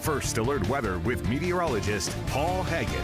First Alert Weather with meteorologist Paul Hagen.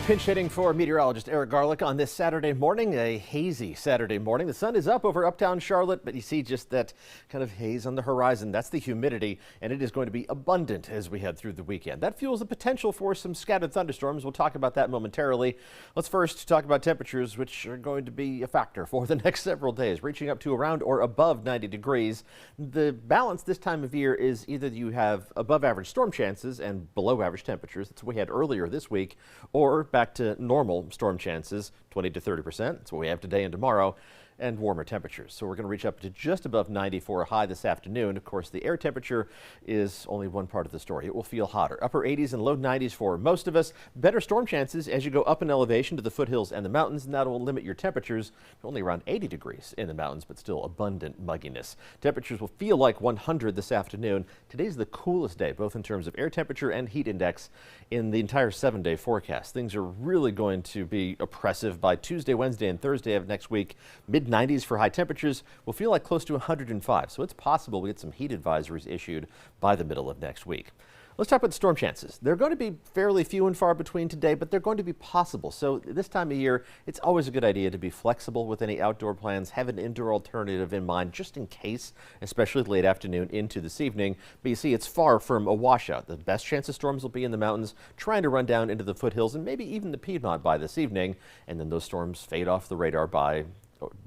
Pinch hitting for meteorologist Eric Garlick on this Saturday morning, a hazy Saturday morning. The sun is up over uptown Charlotte, but you see just that kind of haze on the horizon. That's the humidity, and it is going to be abundant as we head through the weekend. That fuels the potential for some scattered thunderstorms. We'll talk about that momentarily. Let's first talk about temperatures, which are going to be a factor for the next several days, reaching up to around or above 90 degrees. The balance this time of year is either you have above average storm chances and below average temperatures. That's what we had earlier this week, or back to normal storm chances, 20 to 30%. That's what we have today and tomorrow, and warmer temperatures. So we're going to reach up to just above 90 for a high this afternoon. Of course, the air temperature is only one part of the story. It will feel hotter. Upper 80s and low 90s for most of us. Better storm chances as you go up in elevation to the foothills and the mountains, and that will limit your temperatures to only around 80 degrees in the mountains, but still abundant mugginess. Temperatures will feel like 100 this afternoon. Today's the coolest day, both in terms of air temperature and heat index in the entire 7-day forecast. Things are really going to be oppressive by Tuesday, Wednesday, and Thursday of next week. Mid-90s for high temperatures will feel like close to 105, so it's possible we get some heat advisories issued by the middle of next week. Let's talk about storm chances. They're going to be fairly few and far between today, but they're going to be possible. So this time of year, it's always a good idea to be flexible with any outdoor plans. Have an indoor alternative in mind just in case, especially late afternoon into this evening. But you see, it's far from a washout. The best chance of storms will be in the mountains, trying to run down into the foothills and maybe even the Piedmont by this evening. And then those storms fade off the radar by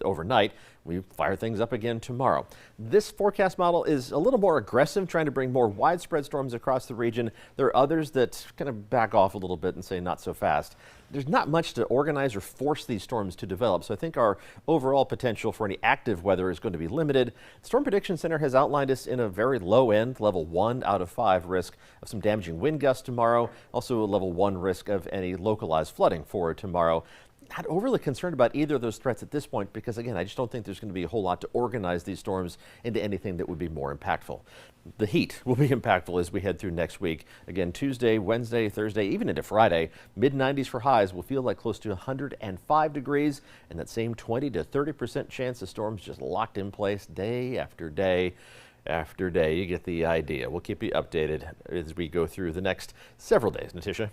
overnight. We fire things up again tomorrow. This forecast model is a little more aggressive, trying to bring more widespread storms across the region. There are others that kind of back off a little bit and say not so fast. There's not much to organize or force these storms to develop, so I think our overall potential for any active weather is going to be limited. The Storm Prediction Center has outlined us in a very low end, level 1 out of 5 risk of some damaging wind gusts tomorrow, also a level 1 risk of any localized flooding for tomorrow. Not overly concerned about either of those threats at this point because, again, I just don't think there's going to be a whole lot to organize these storms into anything that would be more impactful. The heat will be impactful as we head through next week. Again, Tuesday, Wednesday, Thursday, even into Friday, mid-90s for highs will feel like close to 105 degrees, and that same 20 to 30% chance of storms just locked in place day after day after day. You get the idea. We'll keep you updated as we go through the next several days. Natisha?